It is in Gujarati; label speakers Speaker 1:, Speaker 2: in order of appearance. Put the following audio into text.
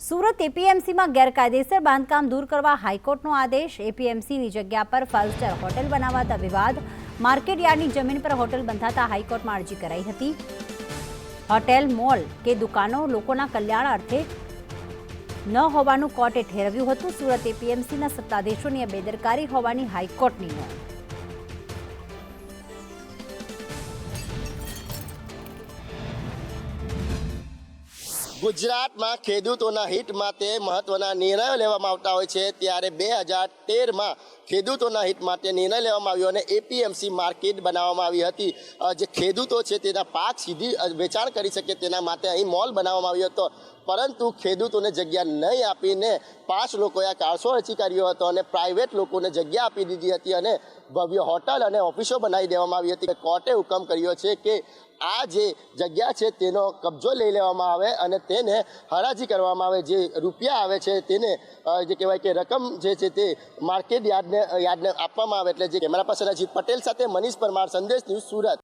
Speaker 1: સુરત એપીએમસીમાં ગેરકાયદેસર બાંધકામ દૂર કરવા હાઈકોર્ટનો આદેશ। એપીએમસીની જગ્યા પર 5 સ્ટાર હોટેલ બનાવાતા વિવાદ। માર્કેટ યાર્ડની જમીન પર હોટેલ બંધાતા હાઈકોર્ટમાં અરજી કરાઈ હતી। હોટેલ, મોલ કે દુકાનો લોકોના કલ્યાણ અર્થે ન હોવાનું કોર્ટે ઠેરવ્યું હતું। સુરત એપીએમસીના સત્તાધીશોની બેદરકારી હોવાની હાઈકોર્ટની નોંધ।
Speaker 2: ગુજરાતમાં ખેડૂતોના હિત માટે મહત્વના નિર્ણયો લેવામાં આવતા હોય છે, ત્યારે 2013માં ખેડૂતોના હિત માટે નિર્ણય લેવામાં આવ્યો અને એપીએમસી માર્કેટ બનાવવામાં આવી હતી। જે ખેડૂતો છે તેના પાક સીધી વેચાણ કરી શકે તેના માટે અહીં મોલ બનાવવામાં આવ્યો હતો, પરંતુ ખેડૂતોને જગ્યા નહીં આપીને 5 લોકોએ આ કારસો રચી કર્યો હતો અને પ્રાઇવેટ લોકોને જગ્યા આપી દીધી હતી અને ભવ્ય હોટલ અને ઓફિસો બનાવી દેવામાં આવી હતી। કોર્ટે હુકમ કર્યો છે કે આ જે જગ્યા છે તેનો કબજો લઈ લેવામાં આવે અને તેને હરાજી કરવામાં આવે। જે રૂપિયા આવે છે તેને જે કહેવાય કે રકમ જે છે તે માર્કેટ યાર્ડને આપવામાં આવે। એટલે જે કેમેરા પર્સન અજીત પટેલ સાથે મનીષ પરમાર, સંદેશ ન્યૂઝ, સુરત।